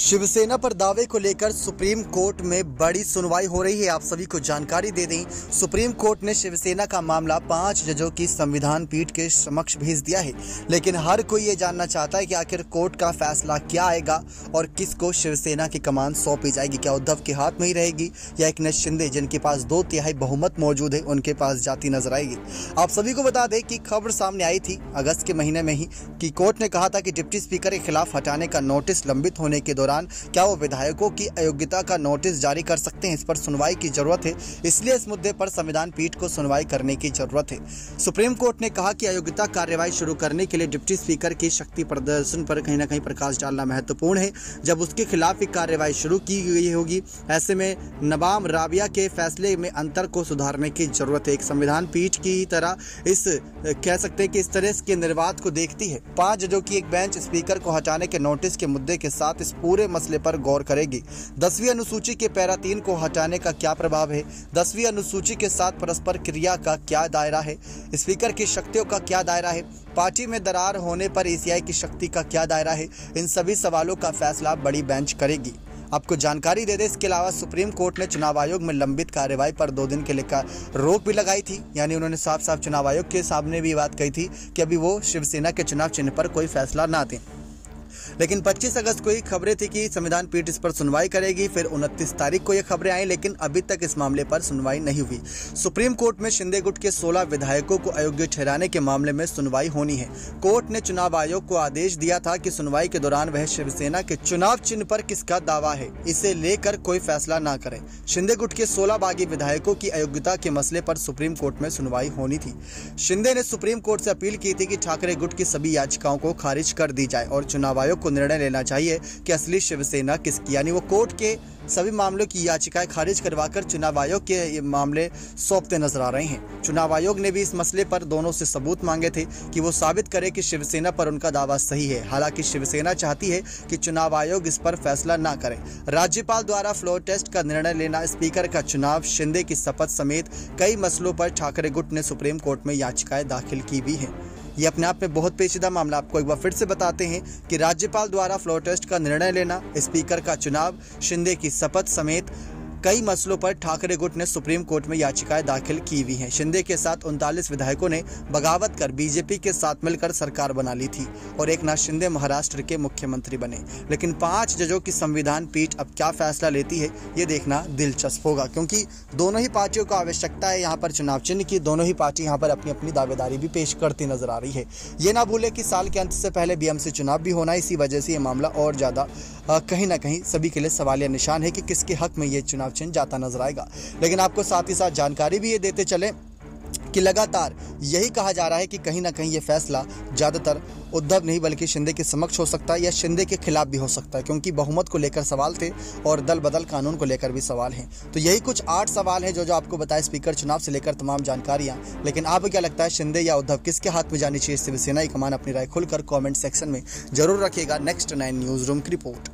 शिवसेना पर दावे को लेकर सुप्रीम कोर्ट में बड़ी सुनवाई हो रही है। आप सभी को जानकारी दे दें, सुप्रीम कोर्ट ने शिवसेना का मामला 5 जजों की संविधान पीठ के समक्ष भेज दिया है। लेकिन हर कोई ये जानना चाहता है कि आखिर कोर्ट का फैसला क्या आएगा और किसको शिवसेना की कमान सौंपी जाएगी। क्या उद्धव के हाथ में ही रहेगी या एकनाथ शिंदे, जिनके पास 2/3 बहुमत मौजूद है, उनके पास जाती नजर आएगी। आप सभी को बता दें कि खबर सामने आई थी अगस्त के महीने में ही कि कोर्ट ने कहा था कि डिप्टी स्पीकर के खिलाफ हटाने का नोटिस लंबित होने के दौरान क्या वो विधायकों की अयोग्यता का नोटिस जारी कर सकते हैं। इस पर सुनवाई की जरूरत है, इसलिए इस मुद्दे पर संविधान पीठ को सुनवाई करने की जरूरत है। सुप्रीम कोर्ट ने कहा कि अयोग्यता कार्यवाही शुरू करने के लिए डिप्टी स्पीकर की शक्ति प्रदर्शन पर कहीं ना कहीं प्रकाश डालना महत्वपूर्ण है। जब उसके खिलाफ एक कार्यवाही शुरू की गई होगी, ऐसे में नबाम राबिया के फैसले में अंतर को सुधारने की जरूरत है। एक संविधान पीठ की तरह इस कह सकते हैं कि इस तरह के निर्वात को देखती है। 5 जजों की एक बेंच स्पीकर को हटाने के नोटिस के मुद्दे के साथ इस पूरे मसले पर गौर करेगी। 10वीं अनुसूची के पैरा 3 को हटाने का क्या प्रभाव है, 10वीं अनुसूची के साथ परस्पर क्रिया का क्या दायरा है, स्पीकर की शक्तियों का क्या दायरा है, पार्टी में दरार होने पर ईसीआई की शक्ति का क्या दायरा है। इन सभी सवालों का फैसला बड़ी बेंच करेगी। आपको जानकारी दे दें, इसके अलावा सुप्रीम कोर्ट ने चुनाव आयोग में लंबित कार्यवाही पर 2 दिन के लिए रोक भी लगाई थी। यानी उन्होंने साफ साफ चुनाव आयोग के सामने भी बात कही थी कि अभी वो शिवसेना के चुनाव चिन्ह पर कोई फैसला ना दें। लेकिन 25 अगस्त को ही खबरें थी कि संविधान पीठ इस पर सुनवाई करेगी। फिर 29 तारीख को ये खबरें आई, लेकिन अभी तक इस मामले पर सुनवाई नहीं हुई। सुप्रीम कोर्ट में शिंदे गुट के 16 विधायकों को अयोग्य ठहराने के मामले में सुनवाई होनी है। कोर्ट ने चुनाव आयोग को आदेश दिया था कि सुनवाई के दौरान वह शिवसेना के चुनाव चिन्ह पर किसका दावा है, इसे लेकर कोई फैसला न करें। शिंदे गुट के 16 बागी विधायकों की अयोग्यता के मसले पर सुप्रीम कोर्ट में सुनवाई होनी थी। शिंदे ने सुप्रीम कोर्ट से अपील की थी कि ठाकरे गुट की सभी याचिकाओं को खारिज कर दी जाए और चुनाव आयोग को निर्णय लेना चाहिए कि असली शिवसेना किसकी। यानी वो कोर्ट के सभी मामलों की याचिकाएं खारिज करवाकर चुनाव आयोग के ये मामले सौंपते नजर आ रहे हैं। चुनाव आयोग ने भी इस मसले पर दोनों से सबूत मांगे थे कि वो साबित करे कि शिवसेना पर उनका दावा सही है। हालांकि शिवसेना चाहती है कि चुनाव आयोग इस पर फैसला ना करे। राज्यपाल द्वारा फ्लोर टेस्ट का निर्णय लेना, स्पीकर का चुनाव, शिंदे की शपथ समेत कई मसलों पर ठाकरे गुट ने सुप्रीम कोर्ट में याचिकाएं दाखिल की भी हैं। ये अपने आप में बहुत पेचीदा मामला। आपको एक बार फिर से बताते हैं कि राज्यपाल द्वारा फ्लोर टेस्ट का निर्णय लेना, स्पीकर का चुनाव, शिंदे की शपथ समेत कई मसलों पर ठाकरे गुट ने सुप्रीम कोर्ट में याचिकाएं दाखिल की हुई हैं। शिंदे के साथ 39 विधायकों ने बगावत कर बीजेपी के साथ मिलकर सरकार बना ली थी और एकनाथ शिंदे महाराष्ट्र के मुख्यमंत्री बने। लेकिन 5 जजों की संविधान पीठ अब क्या फैसला लेती है, ये देखना दिलचस्प होगा, क्योंकि दोनों ही पार्टियों को आवश्यकता है यहाँ पर चुनाव चिन्ह की। दोनों ही पार्टी यहाँ पर अपनी अपनी दावेदारी भी पेश करती नजर आ रही है। ये ना भूले कि साल के अंत से पहले बीएमसी चुनाव भी होना है। इसी वजह से ये मामला और ज्यादा कहीं ना कहीं सभी के लिए सवालिया निशान है कि किसके हक में ये चुनाव चिन्ह जाता नजर आएगा। लेकिन आपको साथ ही साथ जानकारी भी ये देते चले कि लगातार यही कहा जा रहा है कि कहीं ना कहीं ये फैसला ज्यादातर उद्धव नहीं बल्कि शिंदे के समक्ष हो सकता है या शिंदे के खिलाफ भी हो सकता है, क्योंकि बहुमत को लेकर सवाल थे और दल बदल कानून को लेकर भी सवाल हैं। तो यही कुछ 8 सवाल हैं जो आपको बताए स्पीकर चुनाव से लेकर तमाम जानकारियां। लेकिन आपको क्या लगता है, शिंदे या उद्धव किसके हाथ में जानी चाहिए शिवसेना की कमान? अपनी राय खुलकर कमेंट सेक्शन में जरूर रखिएगा। नेक्स्ट 9 न्यूज रूम की रिपोर्ट।